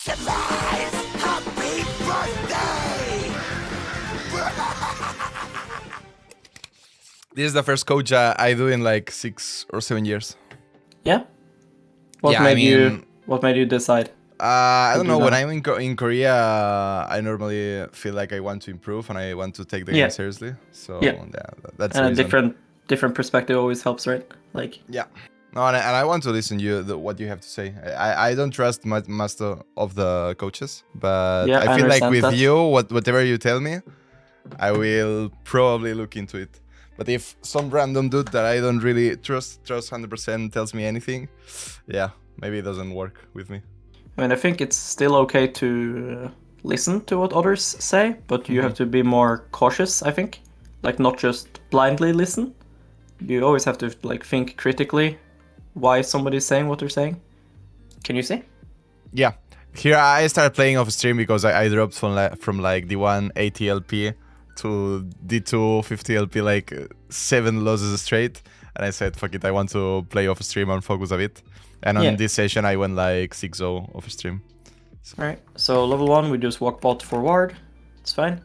Surprise! Happy birthday! This is the first coach I do in like 6 or 7 years. Yeah. What made you decide? I don't know. that? When I'm in Korea, I normally feel like I want to improve and I want to take the game seriously. So that's the reason. Different perspective always helps, right? Like No, and I want to listen to what you have to say. I don't trust most of the coaches, but I feel like with you, whatever you tell me, I will probably look into it. But if some random dude that I don't really trust 100% tells me anything, maybe it doesn't work with me. I mean, I think it's still okay to listen to what others say, but you have to be more cautious, I think. Like, not just blindly listen. You always have to like think critically why somebody's saying what they're saying. Can you see? Yeah. Here I started playing off stream because I dropped from like D1 80 LP to D2 50 LP, like 7 losses straight. And I said, fuck it, I want to play off stream and focus a bit. And on this session, I went like 6-0 off stream. So. Alright, so level 1, we just walk bot forward. It's fine.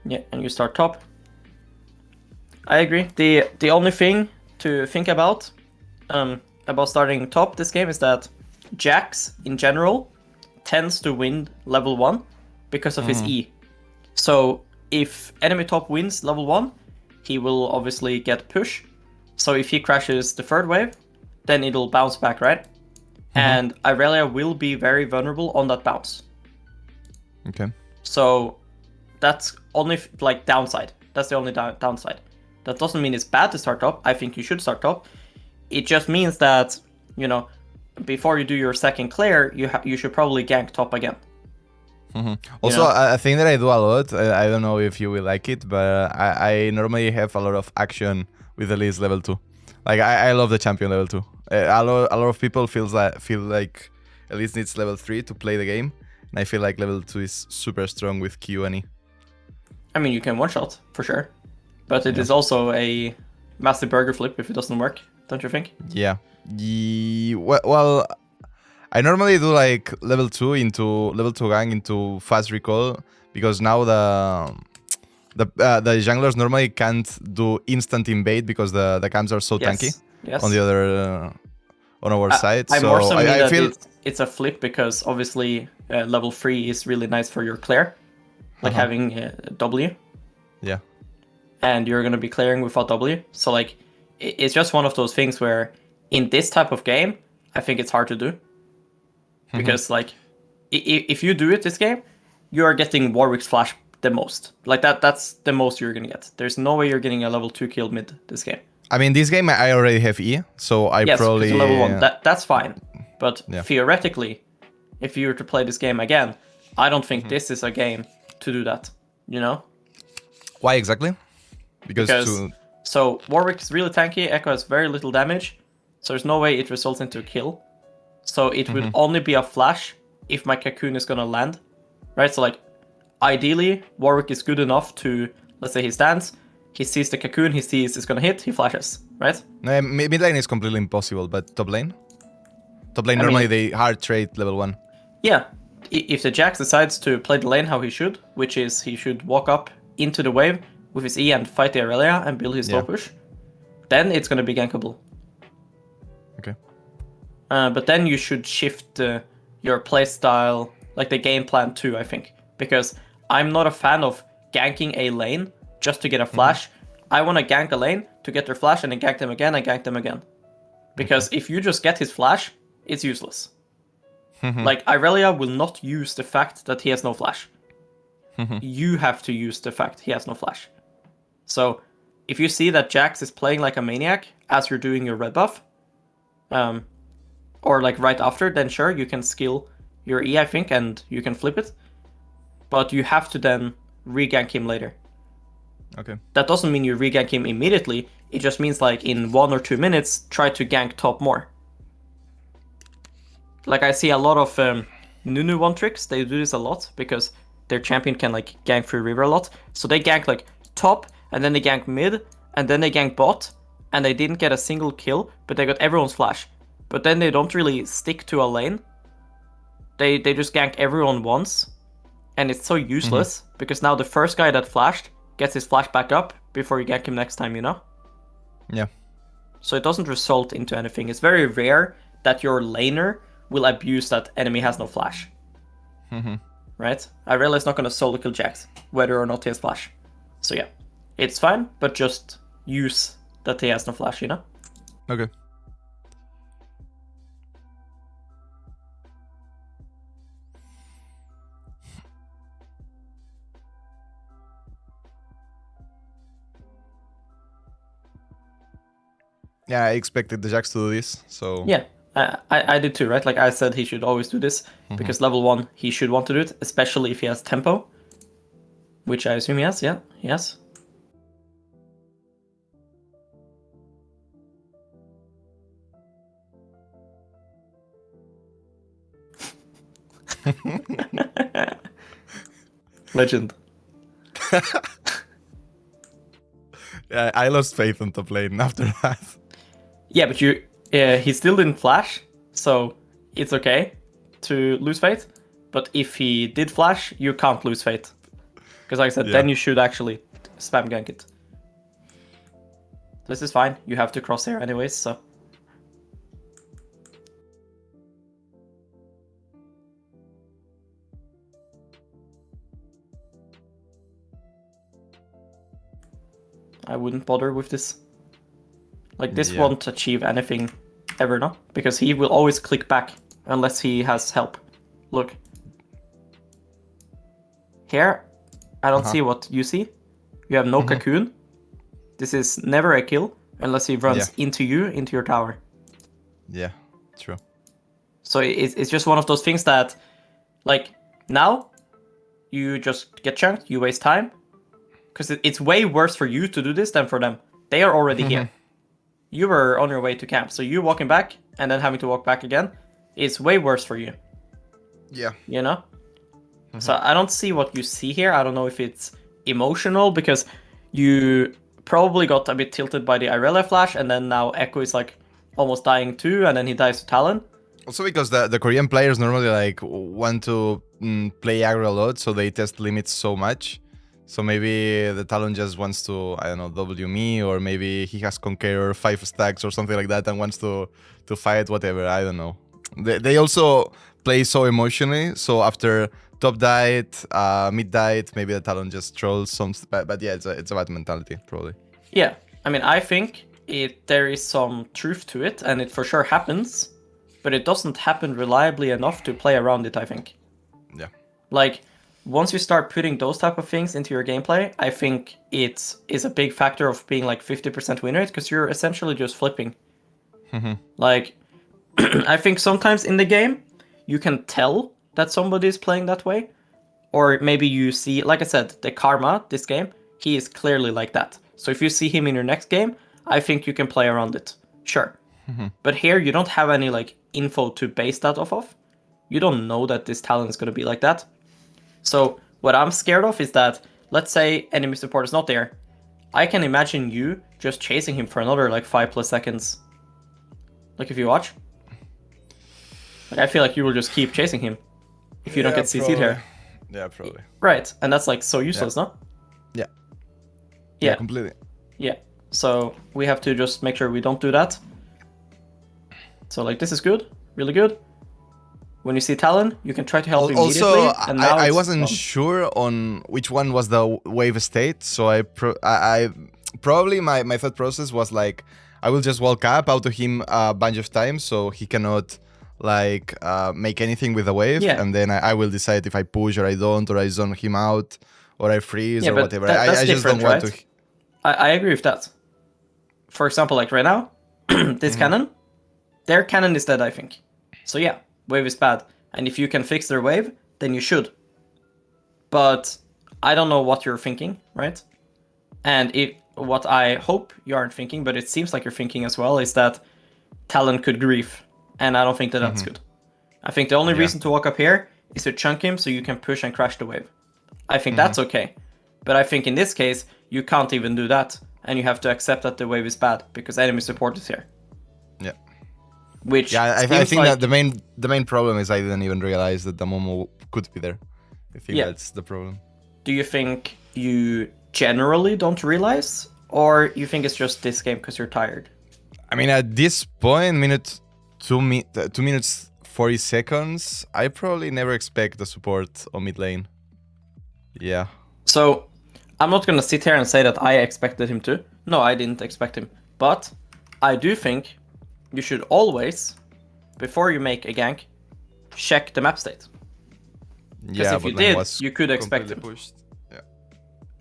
Yeah, and you start top. I agree. The only thing to think about starting top this game is that Jax, in general, tends to win level 1 because of his E. So if enemy top wins level 1, he will obviously get push. So if he crashes the third wave, then it'll bounce back, right? And Irelia will be very vulnerable on that bounce. Okay. So that's only like downside. That's the only downside. That doesn't mean it's bad to start top. I think you should start top. It just means that, you know, before you do your second clear, you should probably gank top again. Also, a thing that I do a lot, I don't know if you will like it, but I normally have a lot of action with Elise level 2. Like, I love the champion level 2. A lot of people feel like Elise needs level 3 to play the game, and I feel like level 2 is super strong with Q and E. I mean, you can one-shot, for sure. But it is also a massive burger flip if it doesn't work, don't you think? Yeah. Well, I normally do like level 2 gang into fast recall, because now the junglers normally can't do instant invade because the camps are so tanky on the other on our side. I so more so mean I that feel it's a flip because obviously level 3 is really nice for your clear, like having W. Yeah. And you're gonna be clearing without W. So like, it's just one of those things where in this type of game, I think it's hard to do. Because like, if you do it this game, you are getting Warwick's flash the most. Like that's the most you're gonna get. There's no way you're getting a level 2 kill mid this game. I mean, this game I already have E, so I probably level 1. That's fine. But theoretically, if you were to play this game again, I don't think this is a game to do that. You know? Why exactly? Because so Warwick is really tanky. Echo has very little damage, so there's no way it results into a kill. So it would only be a flash if my cocoon is gonna land, right? So like, ideally, Warwick is good enough to, let's say he stands, he sees the cocoon, he sees it's gonna hit, he flashes, right? No, mid lane is completely impossible, but top lane? Top lane, normally they hard trade level 1. Yeah, if the Jax decides to play the lane how he should, which is he should walk up into the wave with his E and fight the Irelia and build his slow push, then it's gonna be gankable. Okay. But then you should shift your playstyle, like the game plan too, I think. Because I'm not a fan of ganking a lane just to get a flash. I want to gank a lane to get their flash and then gank them again and gank them again. Because if you just get his flash, it's useless. Like, Irelia will not use the fact that he has no flash. You have to use the fact he has no flash. So, if you see that Jax is playing like a maniac as you're doing your red buff, or like right after, then sure, you can skill your E, I think, and you can flip it. But you have to then re-gank him later. Okay. That doesn't mean you re-gank him immediately. It just means like in 1 or 2 minutes, try to gank top more. Like I see a lot of Nunu one tricks. They do this a lot because their champion can like gank through river a lot. So they gank like top, and then they gank mid, and then they gank bot, and they didn't get a single kill, but they got everyone's flash. But then they don't really stick to a lane. they just gank everyone once, and it's so useless because now the first guy that flashed gets his flash back up before you gank him next time, you know? Yeah. So it doesn't result into anything. It's very rare that your laner will abuse that enemy has no flash. Right? Irelia is not going to solo kill Jax, whether or not he has flash. So yeah, it's fine, but just use that he has no flash, you know? Okay. Yeah, I expected the Jax to do this, so... Yeah, I did too, right? Like I said, he should always do this, because level 1, he should want to do it, especially if he has tempo. Which I assume he has, yeah, he has. Legend. Yeah, I lost faith in top lane after that. Yeah, but he still didn't flash, so it's okay to lose faith. But if he did flash, you can't lose faith. Because like I said, then you should actually spam gank it. This is fine. You have to crosshair anyways, so... I wouldn't bother with this. Like, this won't achieve anything ever, no? Because he will always click back unless he has help. Look. Here, I don't see what you see. You have no cocoon. This is never a kill unless he runs into you, into your tower. Yeah, true. So it's just one of those things that, like, now, you just get chunked, you waste time. Because it's way worse for you to do this than for them. They are already here. You were on your way to camp, so you walking back and then having to walk back again is way worse for you. Yeah. You know? So I don't see what you see here. I don't know if it's emotional, because you probably got a bit tilted by the Irelia flash, and then now Echo is like almost dying too, and then he dies to Talon. Also because the Korean players normally like want to play aggro a lot, so they test limits so much. So maybe the Talon just wants to, I don't know, W me, or maybe he has Conqueror 5 stacks or something like that and wants to fight, whatever, I don't know. They also play so emotionally, so after top died, mid died, maybe the Talon just trolls some, but yeah, it's a bad mentality, probably. Yeah, I mean, I think there is some truth to it, and it for sure happens, but it doesn't happen reliably enough to play around it, I think. Yeah. Like, once you start putting those type of things into your gameplay, I think it is a big factor of being like 50% win rate, because you're essentially just flipping. Like, I think sometimes in the game, you can tell that somebody is playing that way. Or maybe you see, like I said, the Karma, this game, he is clearly like that. So if you see him in your next game, I think you can play around it. Sure. But here, you don't have any like info to base that off of. You don't know that this talent is going to be like that. So what I'm scared of is that, let's say enemy support is not there. I can imagine you just chasing him for another like 5+ seconds. Like if you watch. Like, I feel like you will just keep chasing him if you don't get CC'd here. Yeah, probably. Right, and that's like so useless, no? Yeah. Yeah. Completely. Yeah. So we have to just make sure we don't do that. So like this is good, really good. When you see Talon, you can try to help immediately. Also, and now I wasn't sure on which one was the wave state, so I probably my thought process was like, I will just walk up out to him a bunch of times so he cannot like make anything with the wave, and then I will decide if I push or I don't, or I zone him out, or I freeze or whatever. I just don't want to. I agree with that. For example, like right now, this cannon, their cannon is dead, I think. So yeah. Wave is bad, and if you can fix their wave, then you should. But I don't know what you're thinking, right? And what I hope you aren't thinking, but it seems like you're thinking as well, is that Talon could grief, and I don't think that that's good. I think the only reason to walk up here is to chunk him so you can push and crash the wave. I think that's okay, but I think in this case, you can't even do that, and you have to accept that the wave is bad, because enemy support is here. Yeah. Which I seems think like, that the main problem is I didn't even realize that the Momo could be there. I think that's the problem. Do you think you generally don't realize, or you think it's just this game because you're tired? I mean, at this point, 2 minutes 40 seconds, I probably never expect the support on mid lane. Yeah. So I'm not gonna sit here and say that I expected him to. No, I didn't expect him. But I do think you should always, before you make a gank, check the map state. Because if you did, you could expect him. Pushed. Yeah.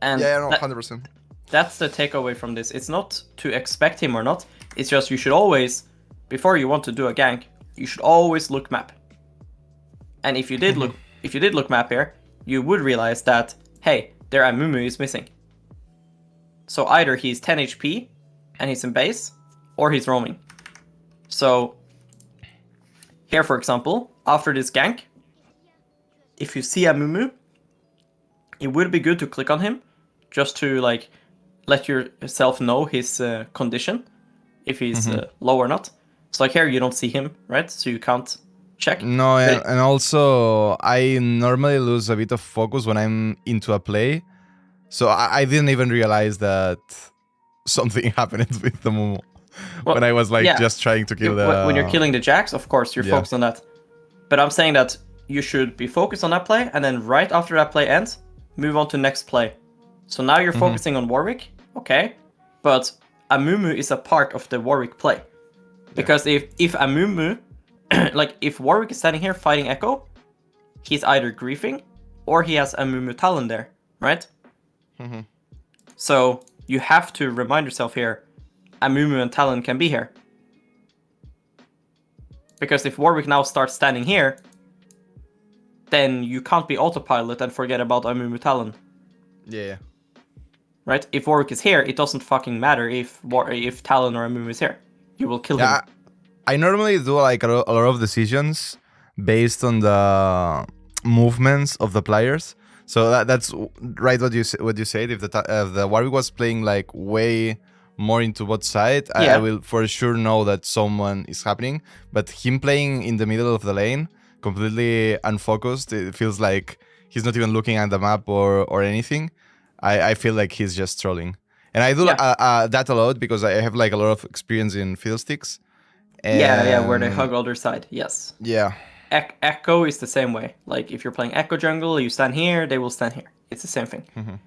And yeah, no, 100%. That's the takeaway from this. It's not to expect him or not. It's just you should always, before you want to do a gank, you should always look map. And if you did look map here, you would realize that, hey, their Amumu is missing. So either he's 10 HP and he's in base, or he's roaming. So here, for example, after this gank, if you see Amumu, it would be good to click on him just to like let yourself know his condition, if he's low or not. So like here, you don't see him, right? So you can't check. No, and also I normally lose a bit of focus when I'm into a play. So I didn't even realize that something happened with the Momo. When I was like just trying to kill when you're killing the Jacks, of course, you're focused on that. But I'm saying that you should be focused on that play, and then right after that play ends, move on to next play. So now you're focusing on Warwick, okay? But Amumu is a part of the Warwick play. Because if Amumu, like if Warwick is standing here fighting Echo, he's either griefing or he has Amumu Talon there, right? So you have to remind yourself here, Amumu and Talon can be here. Because if Warwick now starts standing here, then you can't be autopilot and forget about Amumu Talon. Yeah. Right? If Warwick is here, it doesn't fucking matter if Talon or Amumu is here. You will kill him. I normally do like a lot of decisions based on the movements of the players. So that's right what you said. If the Warwick was playing like way more into both side, I will for sure know that someone is happening. But him playing in the middle of the lane, completely unfocused, it feels like he's not even looking at the map or anything. I feel like he's just trolling. And I do that a lot because I have like a lot of experience in Fiddlesticks. And where they hug other side, yes. Yeah. Echo is the same way. Like if you're playing Echo jungle, you stand here, they will stand here. It's the same thing.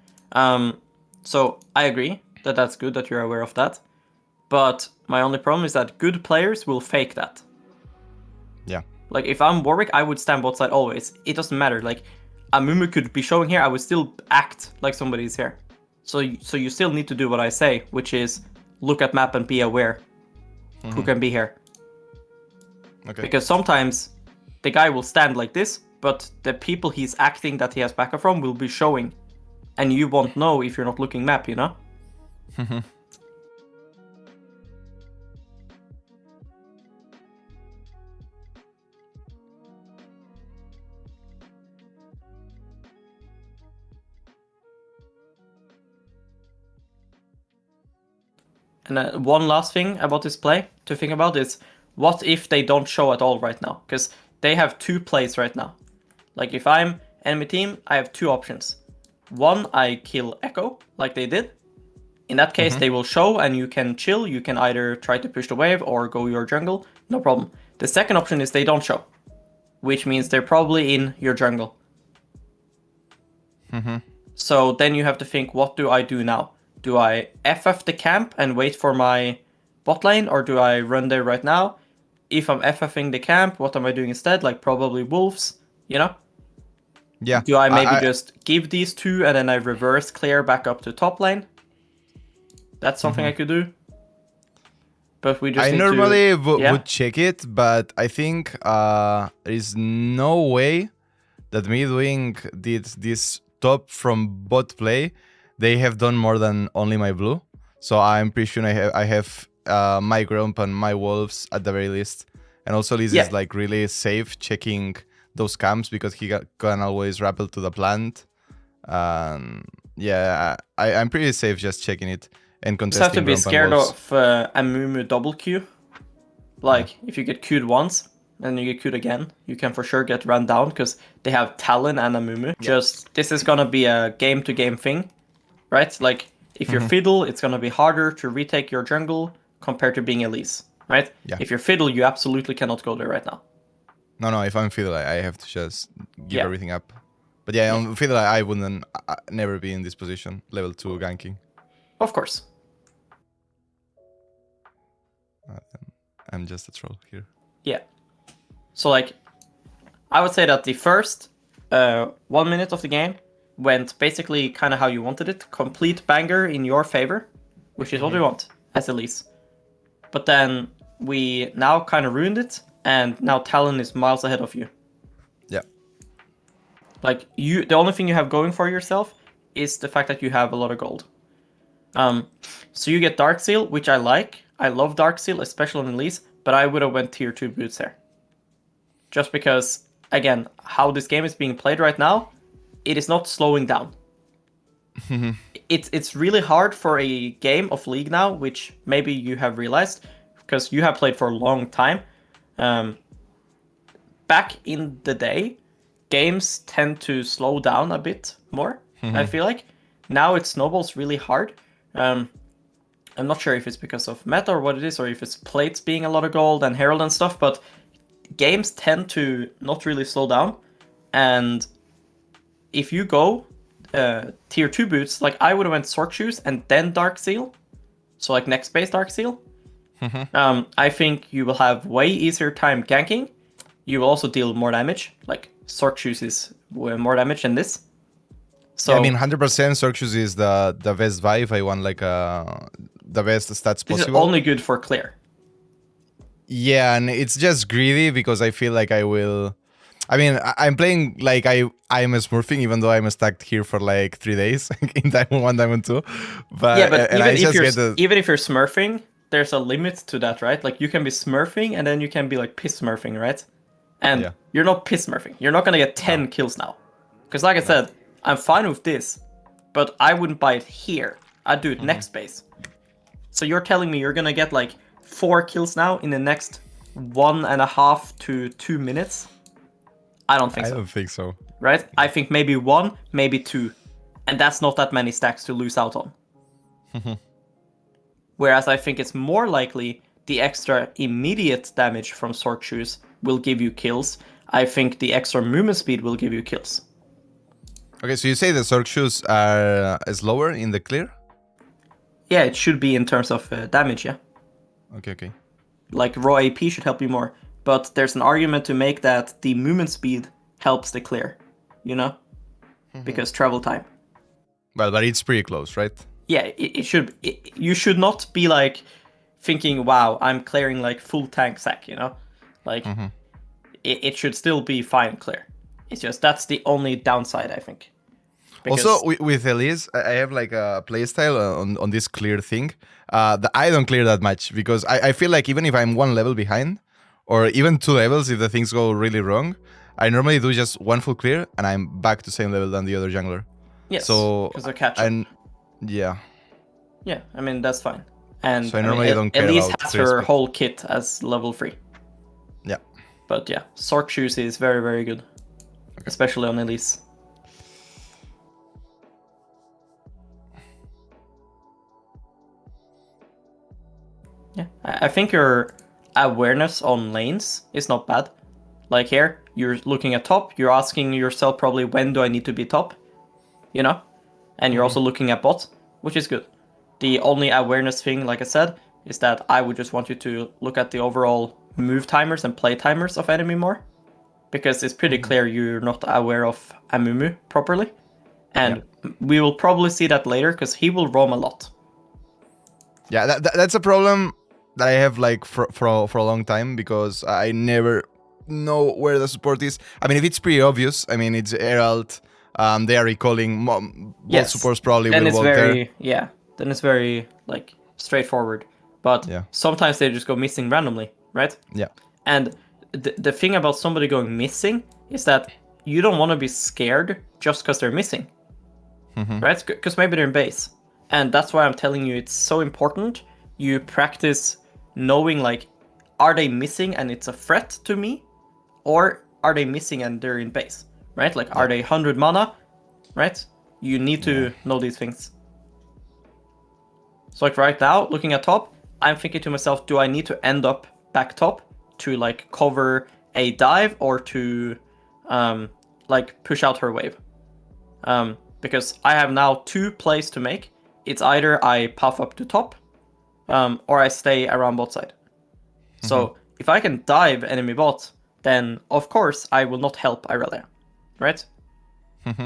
So I agree that that's good that you're aware of that. But my only problem is that good players will fake that. Yeah. Like if I'm Warwick, I would stand both side always. It doesn't matter. Like Amumu could be showing here, I would still act like somebody's here. So you still need to do what I say, which is look at map and be aware who can be here. Okay. Because sometimes the guy will stand like this, but the people he's acting that he has backup from will be showing. And you won't know if you're not looking map, you know? And one last thing about this play to think about is, what if they don't show at all right now? Because they have 2 plays right now. Like if I'm enemy team, I have 2 options. One, I kill Echo, like they did. In that case, they will show and you can chill. You can either try to push the wave or go your jungle, no problem. The second option is they don't show, which means they're probably in your jungle. So then you have to think, what do I do now? Do I FF the camp and wait for my bot lane, or do I run there right now? If I'm FFing the camp, what am I doing instead? Like probably wolves, you know? Yeah. Do I maybe just give these 2 and then I reverse clear back up to top lane? That's something I could do. But we just I need normally to... would check it, but I think there is no way that me doing this top from bot play, they have done more than only my blue. So I'm pretty sure I have my Grump and my Wolves at the very least. And also Liz is like really safe checking those camps because he can always rappel to the plant. Yeah, I'm pretty safe just checking it and contesting. You just have to be scared of Amumu double Q. Like, if you get queued once, and you get queued again, you can for sure get run down, because they have Talon and a Mumu. Just, this is gonna be a game-to-game thing, right? Like, if you're Fiddle, it's gonna be harder to retake your jungle compared to being Elise, right? Yeah. If you're Fiddle, you absolutely cannot go there right now. No, if I'm Fiddle, I have to just give everything up. But yeah, on Fiddle, I wouldn't never be in this position, level 2 ganking. Of course. I'm just a troll here. Yeah. So, like, I would say that the first 1 minute of the game went basically kind of how you wanted it. Complete banger in your favor, which is what we want as Elise. But then we now kind of ruined it, and now Talon is miles ahead of you. Yeah. Like, the only thing you have going for yourself is the fact that you have a lot of gold. So you get Dark Seal, which I like. I love Dark Seal, especially on Elise, but I would have went tier 2 boots there. Just because, again, how this game is being played right now, it is not slowing down. It's really hard for a game of League now, which maybe you have realized, because you have played for a long time. Back in the day, games tend to slow down a bit more, I feel like. Now it snowballs really hard. I'm not sure if it's because of meta or what it is, or if it's plates being a lot of gold and herald and stuff, but games tend to not really slow down. And if you go tier 2 boots, like I would have went Sork Shoes and then Dark Seal, so like next base Dark Seal. I think you will have way easier time ganking. You will also deal more damage. Like Sork Shoes is more damage than this. So yeah, I mean, 100% Sork Shoes is the best buy if I want like the best stats possible. This is only good for clear. Yeah, and it's just greedy because I feel like I will. I mean, I'm playing like I'm smurfing, even though I'm stuck here for like 3 days in Diamond 1, Diamond 2. But yeah, but even if you're smurfing, there's a limit to that, right? Like you can be smurfing and then you can be like piss smurfing, right? And you're not piss smurfing. You're not gonna get 10 kills now, because like I said, I'm fine with this, but I wouldn't buy it here. I'd do it next base. So you're telling me you're gonna get like 4 kills now in the next 1.5 to 2 minutes? I don't think so. I don't think so. Right? I think maybe 1, maybe 2. And that's not that many stacks to lose out on. Whereas I think it's more likely the extra immediate damage from Sork Shoes will give you kills. I think the extra movement speed will give you kills. Okay, so you say the Sork Shoes is lower in the clear? Yeah, it should be in terms of damage, yeah. Okay. Like raw AP should help you more. But there's an argument to make that the movement speed helps the clear, you know? Because travel time. Well, but it's pretty close, right? Yeah, it should. You should not be like thinking, wow, I'm clearing like full tank sack, you know? Like, it should still be fine clear. It's just, that's the only downside, I think. Because also, with Elise, I have like a playstyle on this clear thing that I don't clear that much, because I feel like even if I'm 1 level behind, or even 2 levels if the things go really wrong, I normally do just 1 full clear and I'm back to same level than the other jungler. Yes, so because of catch up. And yeah, I mean, that's fine. And so I normally don't care Elise about has her whole kit as level 3. Yeah. But yeah, Sork Shoes is very, very good. Okay. Especially on Elise. Yeah, I think your awareness on lanes is not bad. Like here, you're looking at top, you're asking yourself probably when do I need to be top, you know? And you're also looking at bot, which is good. The only awareness thing, like I said, is that I would just want you to look at the overall move timers and play timers of enemy more. Because it's pretty clear you're not aware of Amumu properly. And we will probably see that later, because he will roam a lot. Yeah, that's a problem that I have like for a long time, because I never know where the support is. I mean, if it's pretty obvious, I mean, it's Herald, they are recalling, both supports probably then will it's walk very, there. Yeah, then it's very, like, straightforward. But sometimes they just go missing randomly, right? Yeah. And the thing about somebody going missing is that you don't want to be scared just because they're missing, right? Because maybe they're in base. And that's why I'm telling you it's so important you practice knowing, like, are they missing and it's a threat to me? Or are they missing and they're in base, right? Like, are they 100 mana, right? You need to know these things. So like right now, looking at top, I'm thinking to myself, do I need to end up back top to like cover a dive or to like push out her wave? Because I have now 2 plays to make. It's either I puff up to top or I stay around bot side. So if I can dive enemy bot, then of course I will not help Irelia, right?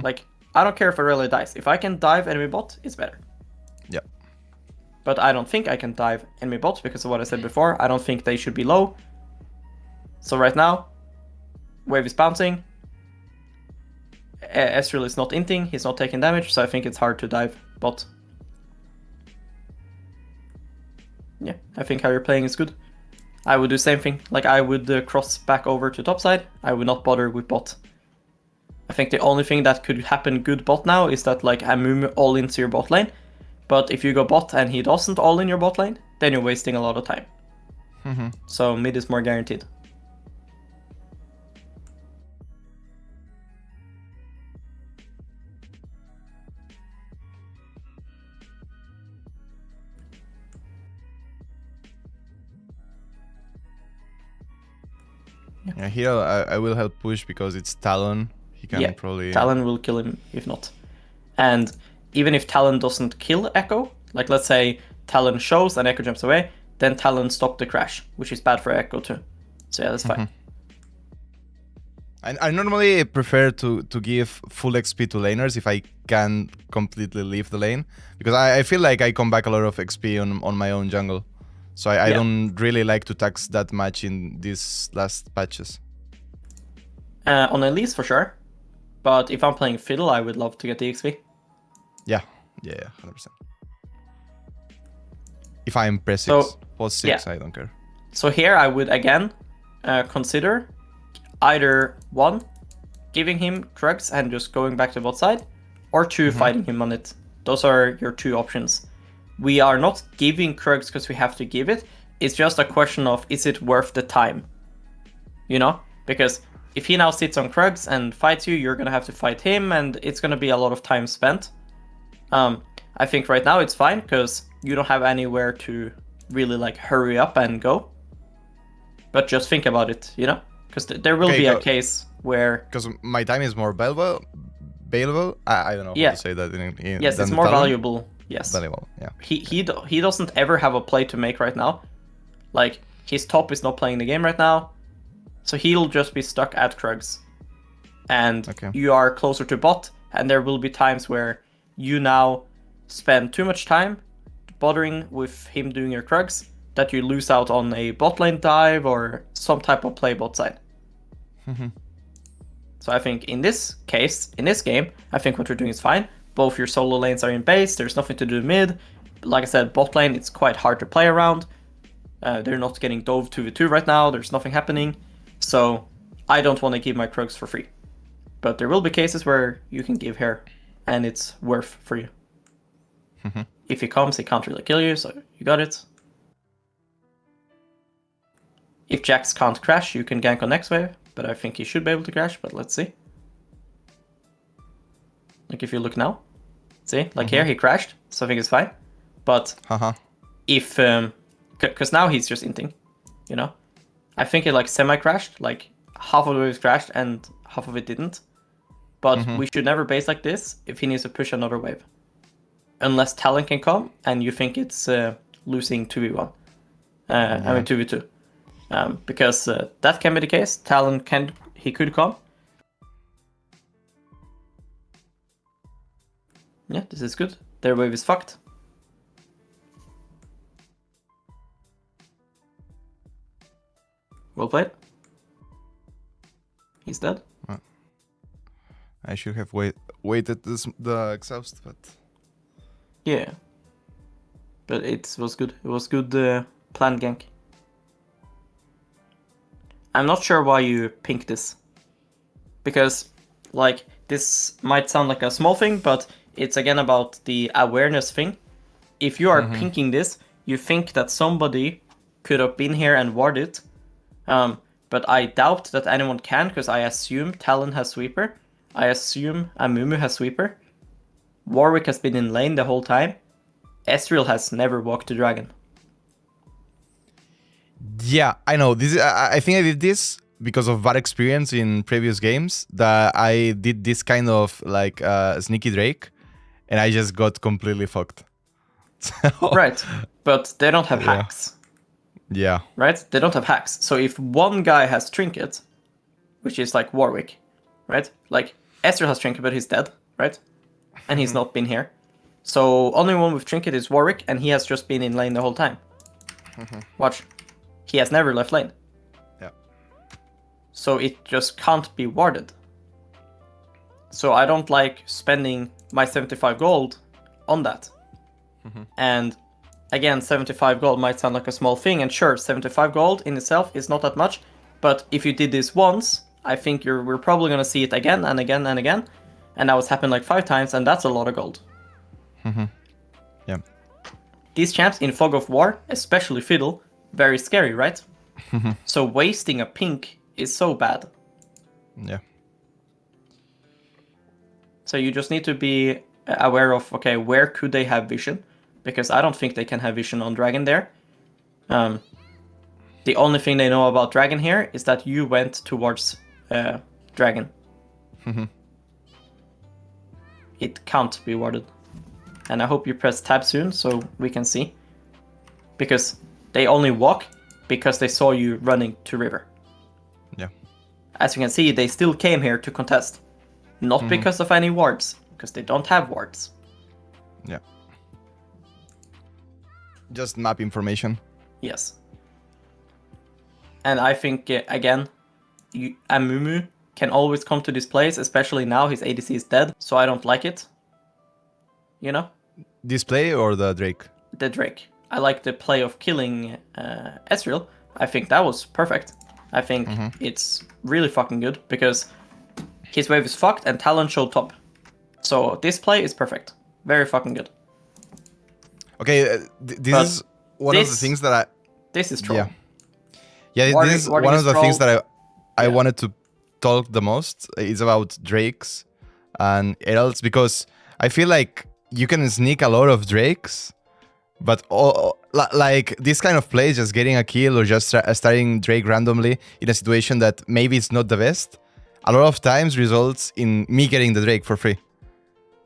Like, I don't care if Irelia dies. If I can dive enemy bot, it's better. Yeah. But I don't think I can dive enemy bots because of what I said before. I don't think they should be low. So right now, wave is bouncing. Ezreal is not inting, he's not taking damage, so I think it's hard to dive bot. Yeah, I think how you're playing is good. I would do the same thing. Like, I would cross back over to top side. I would not bother with bot. I think the only thing that could happen good bot now is that like Amumu all into your bot lane. But if you go bot and he doesn't all in your bot lane, then you're wasting a lot of time. So mid is more guaranteed. Yeah, here I will help push because it's Talon. He can probably... Talon will kill him if not. And even if Talon doesn't kill Echo, like let's say Talon shows and Echo jumps away, then Talon stopped the crash, which is bad for Echo too. So yeah, that's fine. I normally prefer to give full XP to laners if I can completely leave the lane, because I feel like I come back a lot of XP on my own jungle. So I don't really like to tax that much in these last patches. On Elise for sure, but if I'm playing Fiddle, I would love to get the XP. Yeah, 100%. If I'm press 6, post 6, I don't care. So here I would again consider either 1, giving him Krugs and just going back to bot side, or 2, fighting him on it. Those are your 2 options. We are not giving Krugs because we have to give it. It's just a question of, is it worth the time? You know? Because if he now sits on Krugs and fights you, you're going to have to fight him, and it's going to be a lot of time spent. I think right now it's fine, because you don't have anywhere to really like hurry up and go. But just think about it, you know? Because there will be a case where... Because my time is more valuable? I don't know how to say that in yes, it's more valuable. Yes. Valuable, yeah. He doesn't ever have a play to make right now. Like, his top is not playing the game right now. So he'll just be stuck at Krugs. And you are closer to bot, and there will be times where you now spend too much time bothering with him doing your Krugs that you lose out on a bot lane dive or some type of play bot side. So I think in this case, in this game, I think what you're doing is fine. Both your solo lanes are in base, there's nothing to do mid. Like I said, bot lane, it's quite hard to play around. They're not getting dove 2v2 right now, there's nothing happening. So I don't want to give my Krugs for free. But there will be cases where you can give here, and it's worth for you. If he comes, he can't really kill you, so you got it. If Jax can't crash, you can gank on next wave, but I think he should be able to crash, but let's see. Like if you look now, see, like here he crashed, so I think it's fine. But if, because now he's just inting, you know? I think it like semi-crashed, like half of the waves crashed and half of it didn't. But we should never base like this if he needs to push another wave. Unless Talon can come and you think it's losing 2v1. I mean 2v2. Because that can be the case. Talon could come. Yeah, this is good. Their wave is fucked. Well played. He's dead. I should have waited the exhaust, but... Yeah. But it was good. It was good planned gank. I'm not sure why you pinked this. Because, like, this might sound like a small thing, but it's again about the awareness thing. If you are pinking this, you think that somebody could have been here and warded it. But I doubt that anyone can, because I assume Talon has sweeper. I assume Amumu has sweeper. Warwick has been in lane the whole time. Ezreal has never walked the dragon. Yeah, I know. I think I did this because of bad experience in previous games. That I did this kind of like sneaky Drake, and I just got completely fucked. Right, but they don't have hacks. Yeah. Right? They don't have hacks. So if one guy has trinket, which is like Warwick, right? Like Ezreal has trinket, but he's dead, right? And he's not been here. So only one with trinket is Warwick, and he has just been in lane the whole time. Watch. He has never left lane. Yeah. So it just can't be warded. So I don't like spending my 75 gold on that. And again, 75 gold might sound like a small thing, and sure, 75 gold in itself is not that much, but if you did this once, I think we're probably going to see it again and again and again, and that was happened like 5 times, and that's a lot of gold. Yeah. These champs in Fog of War, especially Fiddle, very scary, right? So wasting a pink is so bad. Yeah. So you just need to be aware of, okay, where could they have vision? Because I don't think they can have vision on Dragon there. The only thing they know about Dragon here is that you went towards Dragon. It can't be warded. And I hope you press tab soon so we can see. Because they only walk because they saw you running to river. Yeah. As you can see, they still came here to contest. Not because of any wards, because they don't have wards. Yeah. Just map information. Yes. And I think, again, Amumu can always come to this place, especially now his ADC is dead, so I don't like it. You know? This play or the Drake? The Drake. I like the play of killing Ezreal. I think that was perfect. I think it's really fucking good, because his wave is fucked and Talon showed top. So this play is perfect. Very fucking good. Okay, this is one of the things that I... This is troll. Yeah, this is one of the things that I wanted to talk the most. Is about Drakes and Heralds, because I feel like you can sneak a lot of Drakes, but like this kind of play, just getting a kill or just starting Drake randomly in a situation that maybe it's not the best, a lot of times results in me getting the Drake for free.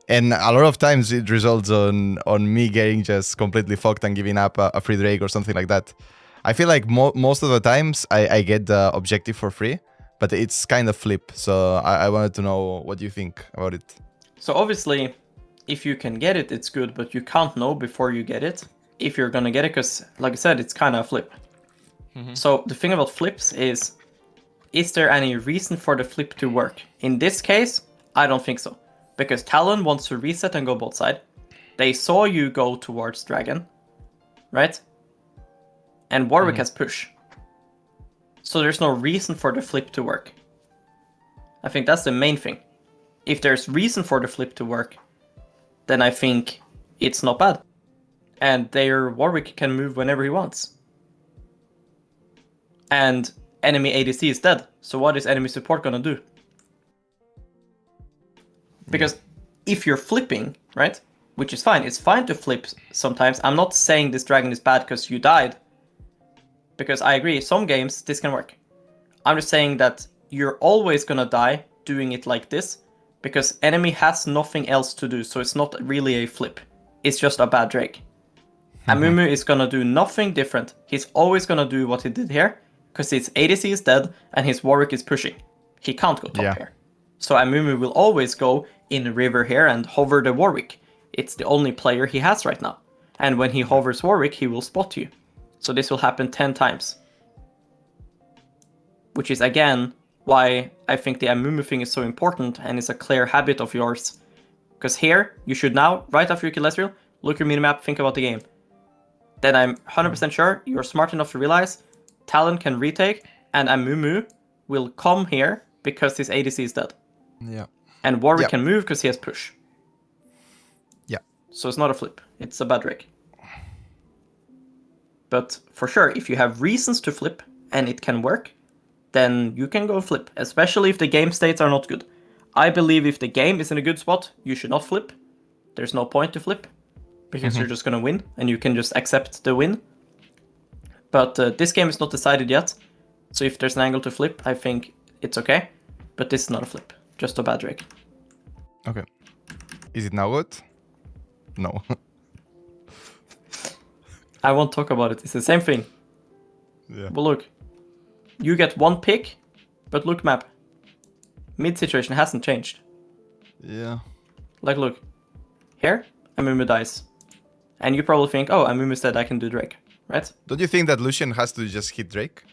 And a lot of times it results on me getting just completely fucked and giving up a free Drake or something like that. I feel like most of the times I get the objective for free, but it's kind of flip. So I wanted to know what you think about it. So obviously, if you can get it, it's good, but you can't know before you get it if you're gonna get it, because like I said, it's kind of a flip. So the thing about flips is there any reason for the flip to work? In this case, I don't think so. Because Talon wants to reset and go bot side. They saw you go towards Dragon, right? And Warwick has push. So there's no reason for the flip to work. I think that's the main thing. If there's reason for the flip to work, then I think it's not bad. And their Warwick can move whenever he wants. And enemy ADC is dead. So what is enemy support gonna do? Because if you're flipping, right, which is fine, it's fine to flip sometimes. I'm not saying this dragon is bad because you died. Because I agree, some games this can work. I'm just saying that you're always gonna die doing it like this, because enemy has nothing else to do, so it's not really a flip. It's just a bad Drake. Amumu is gonna do nothing different. He's always gonna do what he did here, because his ADC is dead and his Warwick is pushing. He can't go top here. So Amumu will always go in river here and hover the Warwick. It's the only player he has right now. And when he hovers Warwick, he will spot you. So this will happen 10 times. Which is again why I think the Amumu thing is so important and is a clear habit of yours. Because here, you should now, right after you kill Ezreal, look your minimap, think about the game. Then I'm 100% sure you're smart enough to realize Talon can retake and Amumu will come here because his ADC is dead. Yeah. And Warwick can move because he has push. Yeah. So it's not a flip. It's a bad Drake. But for sure, if you have reasons to flip and it can work, then you can go flip, especially if the game states are not good. I believe if the game is in a good spot, you should not flip. There's no point to flip, because you're just gonna win, and you can just accept the win. But this game is not decided yet, so if there's an angle to flip, I think it's okay. But this is not a flip, just a bad drag. Okay. Is it now good? No. I won't talk about it. It's the same thing. Yeah. But look, you get one pick, but look map. Mid situation hasn't changed. Yeah. Like look, here, Amumu dies. And you probably think, oh, Amumu's dead, I can do Drake, right? Don't you think that Lucian has to just hit Drake?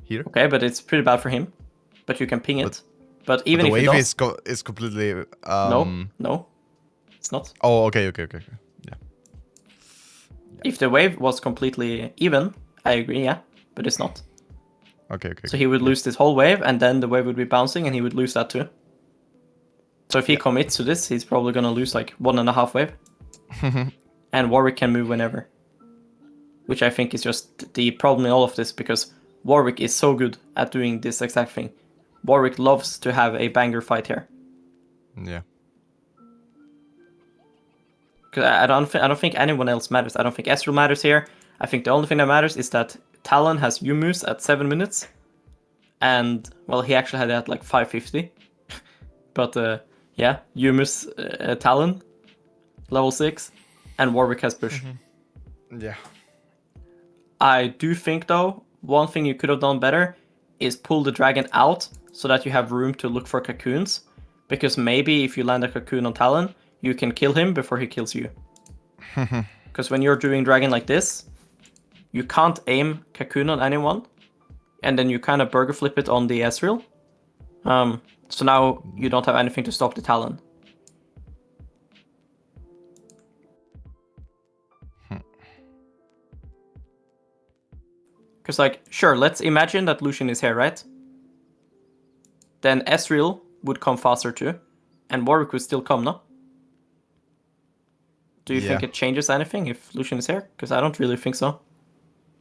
Here? Okay, but it's pretty bad for him. But you can ping it. But even the if wave it does... is completely... No, it's not. Oh, okay. Yeah. If the wave was completely even, I agree, yeah. But it's not. Okay. So he would lose this whole wave, and then the wave would be bouncing, and he would lose that too. So if he commits to this, he's probably gonna lose like 1.5 wave. And Warwick can move whenever. Which I think is just the problem in all of this, because Warwick is so good at doing this exact thing. Warwick loves to have a banger fight here. Yeah. Because I don't think anyone else matters. I don't think Ezreal matters here. I think the only thing that matters is that Talon has Yumus at 7 minutes. And, well, he actually had it at like 550. But, yeah, Yumus, Talon, level 6. And Warwick has push. Yeah. I do think, though, one thing you could have done better is pull the dragon out so that you have room to look for cocoons. Because maybe if you land a cocoon on Talon, you can kill him before he kills you. Because when you're doing dragon like this, you can't aim cocoon on anyone. And then you kind of burger flip it on the Ezreal. So now you don't have anything to stop the Talon. Because, like, sure, let's imagine that Lucian is here, right? Then Ezreal would come faster too. And Warwick would still come, no? Do you think it changes anything if Lucian is here? Because I don't really think so.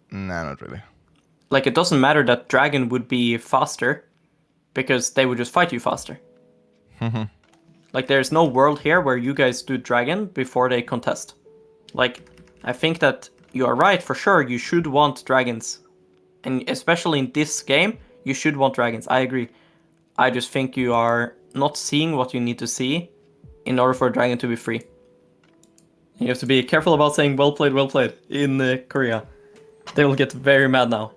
Nah, not really. Like, it doesn't matter that Dragon would be faster, because they would just fight you faster. Like, there's no world here where you guys do Dragon before they contest. Like, I think that you are right, for sure, you should want Dragons. And especially in this game, you should want Dragons, I agree. I just think you are not seeing what you need to see in order for a Dragon to be free. You have to be careful about saying well played in Korea. They will get very mad now.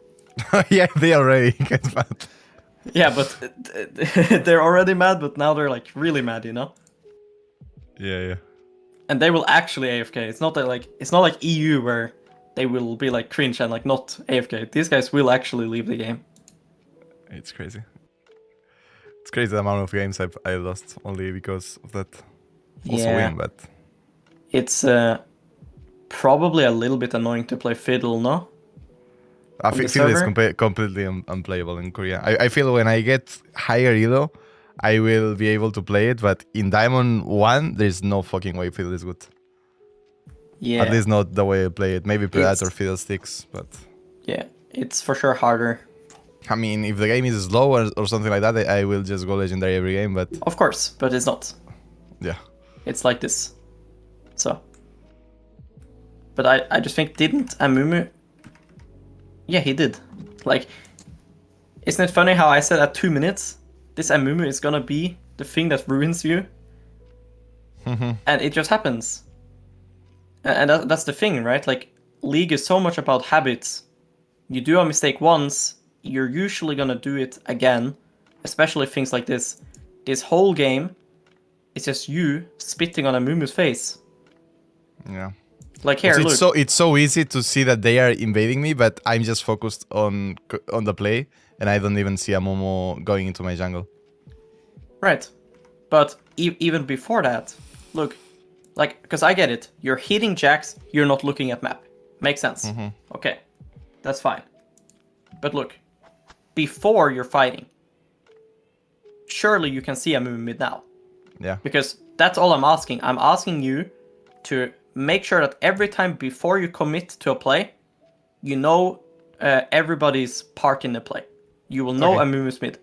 Yeah, they already get mad. Yeah, but they're already mad, but now they're like really mad, you know? Yeah. And they will actually AFK. It's not like EU where they will be like cringe and like not AFK. These guys will actually leave the game. It's crazy. It's crazy the amount of games I lost only because of that. Also win, but... It's probably a little bit annoying to play Fiddle, no? I feel it's completely unplayable in Korea. I feel when I get higher elo, I will be able to play it, but in Diamond 1, there's no fucking way Fiddle is good. Yeah. At least not the way I play it. Maybe Predator Fiddle sticks, but... Yeah, it's for sure harder. I mean, if the game is slow or something like that, I will just go Legendary every game, but... Of course, but it's not. Yeah. It's like this. So. But I just think, didn't Amumu... Yeah, he did. Like, isn't it funny how I said at 2 minutes, this Amumu is gonna be the thing that ruins you? And it just happens. And that's the thing, right? Like, League is so much about habits. You do a mistake once, you're usually gonna do it again. Especially things like this. This whole game is just you spitting on Amumu's face. Yeah. Like here, look. It's so easy to see that they are invading me, but I'm just focused on the play, and I don't even see a Momo going into my jungle. Right. But even before that, look, like, because I get it. You're hitting jacks, you're not looking at map. Makes sense. Okay, that's fine. But look, before you're fighting, surely you can see a move mid now. Yeah. Because that's all I'm asking. I'm asking you to make sure that every time before you commit to a play, you know everybody's part in the play. You will know Amumu's mid.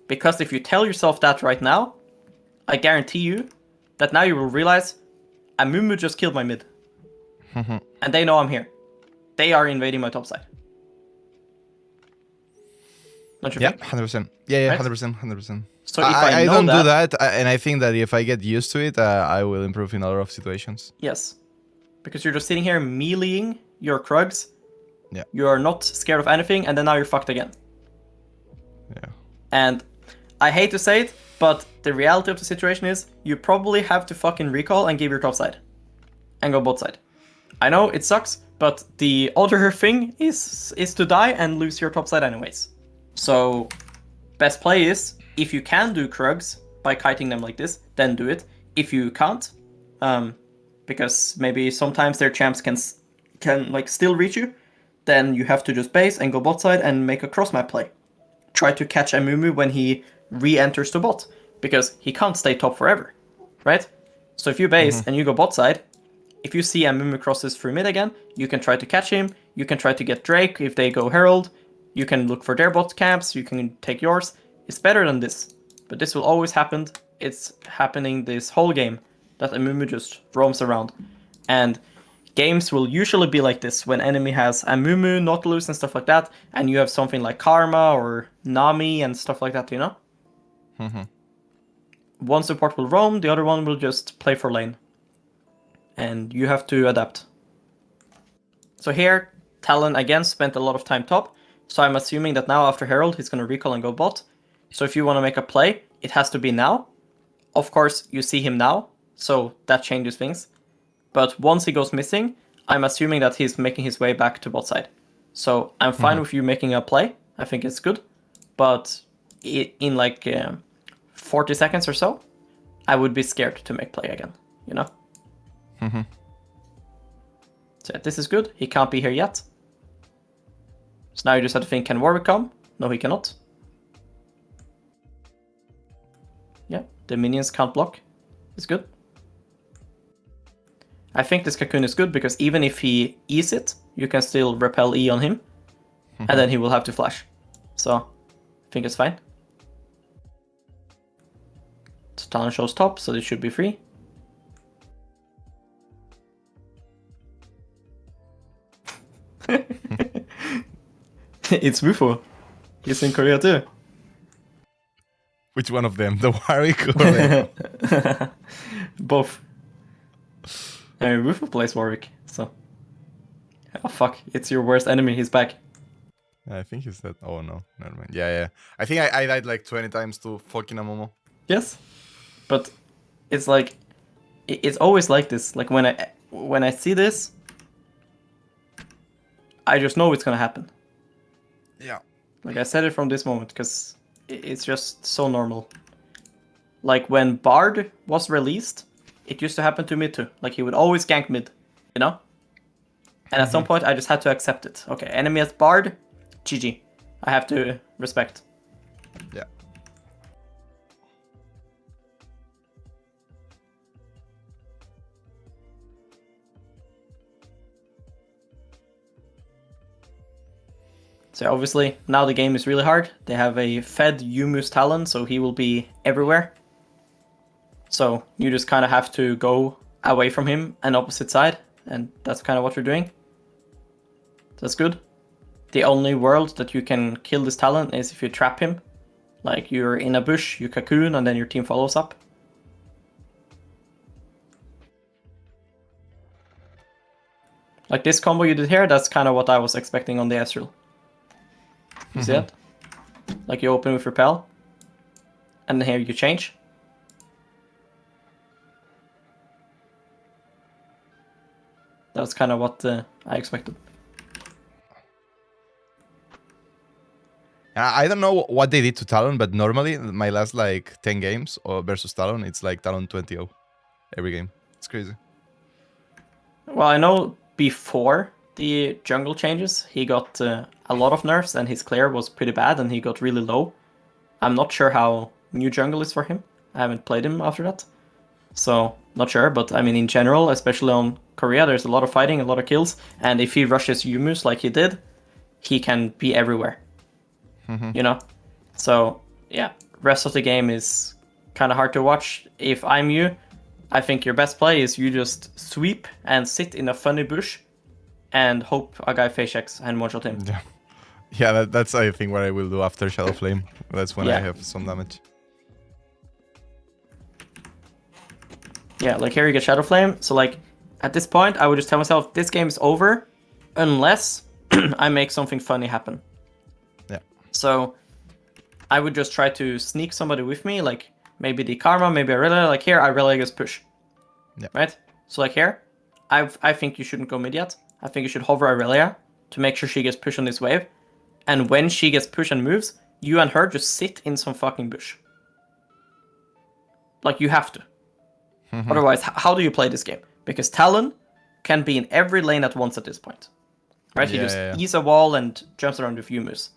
Because if you tell yourself that right now, I guarantee you that now you will realize Amumu just killed my mid. And they know I'm here. They are invading my top side. Don't you think? 100%. Yeah, Right? 100%. So if I know don't do that, and I think that if I get used to it, I will improve in a lot of situations. Yes. Because you're just sitting here meleeing your Krugs. Yeah. You are not scared of anything, and then now you're fucked again. Yeah. And I hate to say it, but the reality of the situation is you probably have to fucking recall and give your top side. And go bot side. I know it sucks, but the other thing is to die and lose your top side anyways. So best play is, if you can do Krugs by kiting them like this, then do it. If you can't, because maybe sometimes their champs can like still reach you, then you have to just base and go bot side and make a cross map play. Try to catch Amumu when he re-enters the bot, because he can't stay top forever, right? So if you base and you go bot side, if you see Amumu crosses through mid again, you can try to catch him, you can try to get Drake if they go Herald, you can look for their bot camps, you can take yours. It's better than this, but this will always happen. It's happening this whole game, that Amumu just roams around. And games will usually be like this, when enemy has Amumu, Nautilus and stuff like that, and you have something like Karma or Nami and stuff like that, you know? One support will roam, the other one will just play for lane. And you have to adapt. So here, Talon again spent a lot of time top, so I'm assuming that now after Herald he's going to recall and go bot. So if you want to make a play, it has to be now. Of course, you see him now, so that changes things. But once he goes missing, I'm assuming that he's making his way back to bot side. So I'm fine with you making a play. I think it's good. But in like 40 seconds or so, I would be scared to make play again, you know? So yeah, this is good. He can't be here yet. So now you just have to think, can Warwick come? No, he cannot. Yeah, the minions can't block. It's good. I think this Cocoon is good because even if he E's it, you can still repel E on him. And then he will have to flash. So, I think it's fine. So Talon shows top, so this should be free. It's Bufo. He's in Korea too. Which one of them? The Warwick or the... Both. I mean, Bufo plays Warwick, so... Oh fuck, it's your worst enemy, he's back. I think he said... Oh no, never mind. Yeah. I think I died like 20 times to fucking Amomo. Yes, but it's like... It's always like this. Like when I see this, I just know it's gonna happen. Yeah. Like I said it from this moment, because it's just so normal. Like when Bard was released, it used to happen to me too. Like he would always gank mid, you know? And at some point I just had to accept it. Okay, enemy has Bard, GG. I have to respect. Yeah. So obviously, now the game is really hard. They have a fed Yumu's Talon, so he will be everywhere. So you just kind of have to go away from him and opposite side, and that's kind of what you're doing. That's good. The only world that you can kill this Talon is if you trap him. Like you're in a bush, you cocoon, and then your team follows up. Like this combo you did here, that's kind of what I was expecting on the Ezreal. You see it? Like you open with repel, and then here you change. That's kind of what I expected. I don't know what they did to Talon, but normally my last like 10 games or versus Talon, it's like Talon 20-0 every game. It's crazy. Well, I know before the jungle changes, he got a lot of nerfs and his clear was pretty bad and he got really low. I'm not sure how new jungle is for him. I haven't played him after that. So, not sure, but I mean in general, especially on Korea, there's a lot of fighting, a lot of kills, and if he rushes Yumus like he did, he can be everywhere. You know? So, yeah, rest of the game is kind of hard to watch. If I'm you, I think your best play is you just sweep and sit in a funny bush and hope a guy face checks and one-shot him. Yeah, that's I think what I will do after Shadow Flame. That's when I have some damage. Yeah, like here you get Shadow Flame. So like at this point, I would just tell myself this game is over unless I make something funny happen. Yeah. So I would just try to sneak somebody with me, like maybe the Karma, maybe Aurelia. Like here, Aurelia gets push. Yeah. Right? So like here, I think you shouldn't go mid yet. I think you should hover Aurelia to make sure she gets pushed on this wave. And when she gets pushed and moves, you and her just sit in some fucking bush. Like you have to. Otherwise, how do you play this game? Because Talon can be in every lane at once at this point. Right? He just eats a wall and jumps around with few moves.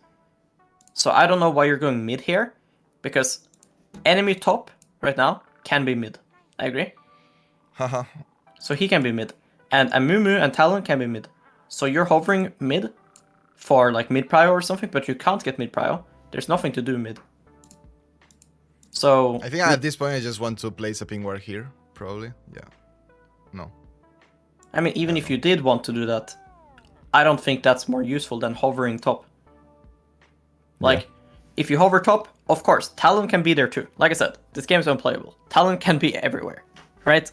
So I don't know why you're going mid here. Because enemy top right now can be mid. I agree. So he can be mid. And Amumu and Talon can be mid. So you're hovering mid for like mid prio or something, but you can't get mid prio. There's nothing to do mid. So I think at this point I just want to place a ping ward here, probably. Yeah. No. I mean, even if you did want to do that, I don't think that's more useful than hovering top. Like, if you hover top, of course, Talon can be there too. Like I said, this game is unplayable. Talon can be everywhere, right?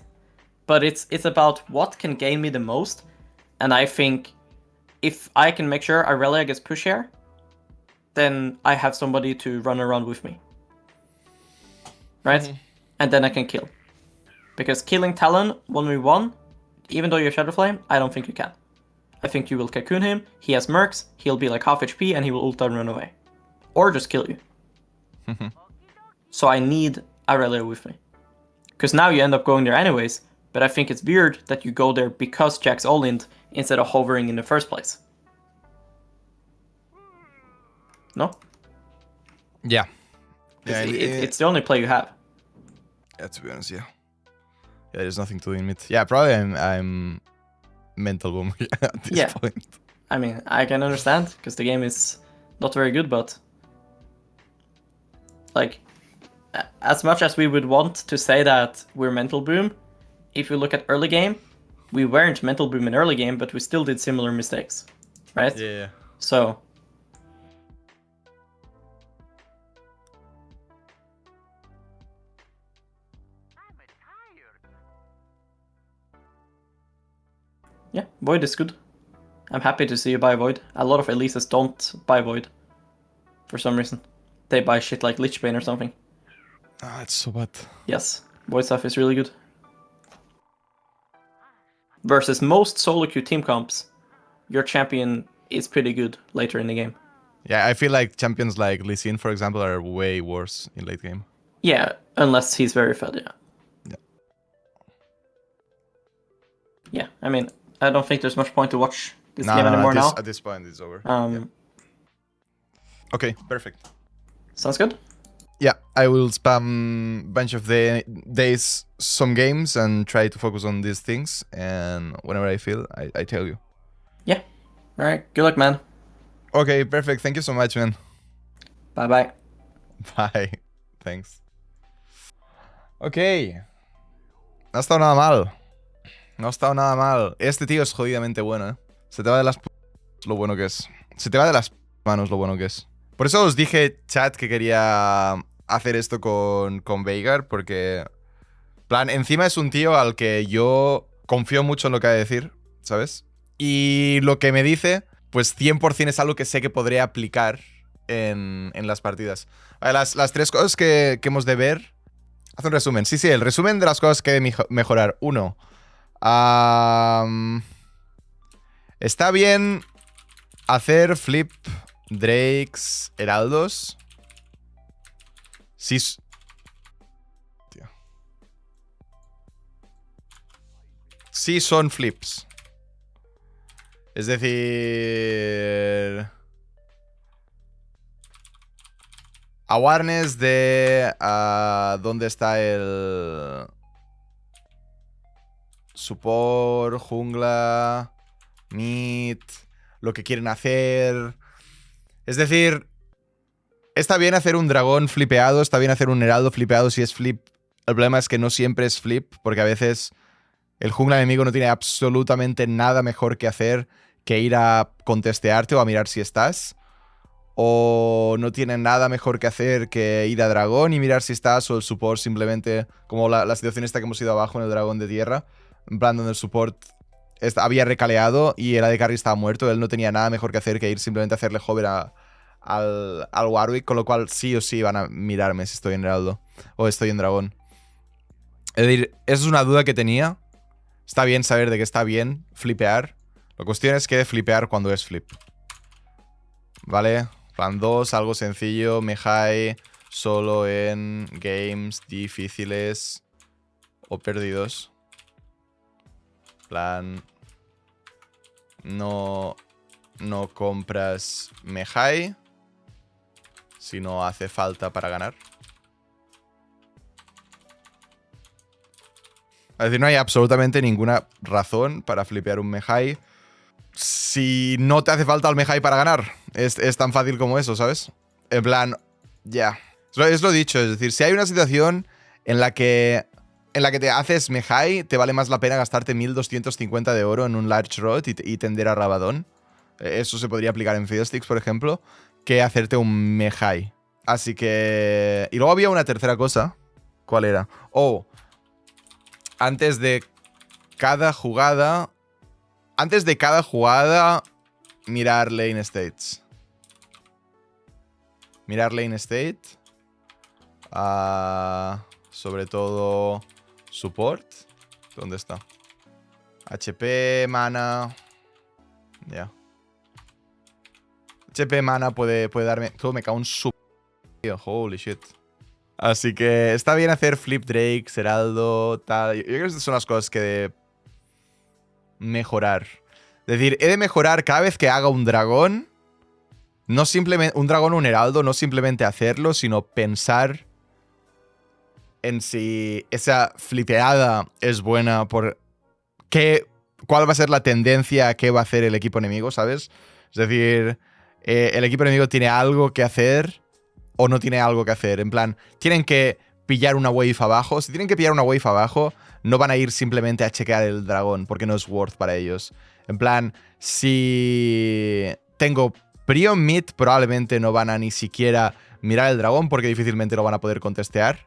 But it's about what can gain me the most. And I think if I can make sure Aurelia gets push here, then I have somebody to run around with me. Right? And then I can kill. Because killing Talon 1v1, even though you're Shadow Flame, I don't think you can. I think you will cocoon him, he has mercs, he'll be like half HP and he will ult and run away. Or just kill you. So I need Aurelia with me. Because now you end up going there anyways, but I think it's weird that you go there because Jack's all-in instead of hovering in the first place. No? Yeah. It's the only play you have. Yeah, to be honest, yeah. Yeah, there's nothing to do in mid. Yeah, probably I'm mental boom at this point. I mean, I can understand, because the game is not very good, but like, as much as we would want to say that we're mental boom, if you look at early game, we weren't mental boom in early game, but we still did similar mistakes, right? Yeah. So yeah, Void is good. I'm happy to see you buy Void. A lot of Elises don't buy Void for some reason. They buy shit like Lichbane or something. Ah, it's so bad. Yes, Void stuff is really good. Versus most solo queue team comps, your champion is pretty good later in the game. Yeah, I feel like champions like Lee Sin, for example, are way worse in late game. Yeah, unless he's very fed, yeah. Yeah, I mean, I don't think there's much point to watch this game anymore now. At this point, it's over. Okay, perfect. Sounds good. Yeah, I will spam bunch of the days some games and try to focus on these things. And whenever I feel, I tell you. Yeah. All right. Good luck, man. Okay, perfect. Thank you so much, man. Bye-bye. Bye. Thanks. Ok. No ha estado nada mal. No ha estado nada mal. Este tío es jodidamente bueno, ¿eh? Se te va de las lo bueno que es. Se te va de las manos lo bueno que es. Por eso os dije, chat, que quería hacer esto con Veigar, porque, plan, encima es un tío al que yo confío mucho en lo que va a decir, ¿sabes? Y lo que me dice, pues 100% es algo que sé que podría aplicar en las partidas. Vale, las tres cosas que hemos de ver. Haz un resumen. Sí, el resumen de las cosas que debe mejorar. 1. Está bien hacer flip Drakes heraldos. Sí. Tío. Sí son flips. Es decir, awareness de dónde está el support, jungla, mid, lo que quieren hacer, Es decir, está bien hacer un dragón flipeado, está bien hacer un heraldo flipeado si es flip. El problema es que no siempre es flip, porque a veces el jungla enemigo no tiene absolutamente nada mejor que hacer que ir a contestearte o a mirar si estás. O no tiene nada mejor que hacer que ir a dragón y mirar si estás, o el support simplemente, como la situación esta que hemos ido abajo en el dragón de tierra, en plan donde el support había recaleado y el AD Carry estaba muerto, él no tenía nada mejor que hacer que ir simplemente a hacerle hover al Warwick, con lo cual sí o sí van a mirarme si estoy en heraldo o estoy en dragón. Es decir, esa es una duda que tenía. Está bien saber de que está bien flipear. La cuestión es que de flipear cuando es flip. ¿Vale? Plan 2, algo sencillo. Mejor solo en games difíciles o perdidos. Plan... No compras Mejor si no hace falta para ganar. Es decir, no hay absolutamente ninguna razón para flipear un Mejor si no te hace falta el Mejor para ganar. Es tan fácil como eso, ¿sabes? En plan, ya. Es lo dicho, es decir, si hay una situación en la que te haces Mejor, te vale más la pena gastarte 1250 de oro en un Large Rod y tender a Rabadón. Eso se podría aplicar en Fiddlesticks, por ejemplo, que hacerte un Mejor. Así que... Y luego había una tercera cosa. ¿Cuál era? Oh, antes de cada jugada, mirar lane states. Mirar lane state. Sobre todo support. ¿Dónde está? HP, mana. Ya. HP, mana puede darme... Todo me cago en su... Holy shit. Así que está bien hacer flip Drake, Heraldo, tal. Yo creo que estas son las cosas que de mejorar. Es decir, he de mejorar cada vez que haga un dragón. No simplemente un dragón o un heraldo, no simplemente hacerlo, sino pensar en si esa flipeada es buena por cuál va a ser la tendencia a qué va a hacer el equipo enemigo, ¿sabes? Es decir, el equipo enemigo tiene algo que hacer o no tiene algo que hacer. En plan, tienen que pillar una wave abajo. Si tienen que pillar una wave abajo, no van a ir simplemente a chequear el dragón, porque no es worth para ellos. En plan, si tengo prio mid, probablemente no van a ni siquiera mirar el dragón, porque difícilmente lo van a poder contestear.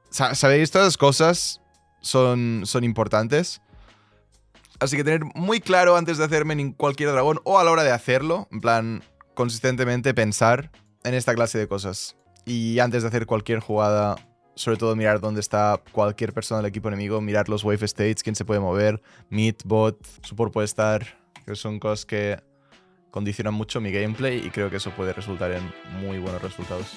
¿Sabéis? Todas las cosas son importantes. Así que tener muy claro antes de hacerme cualquier dragón o a la hora de hacerlo, en plan, consistentemente pensar en esta clase de cosas. Y antes de hacer cualquier jugada, sobre todo mirar dónde está cualquier persona del equipo enemigo, mirar los wave states, quién se puede mover, mid, bot, support puede estar, que son cosas que condicionan mucho mi gameplay y creo que eso puede resultar en muy buenos resultados.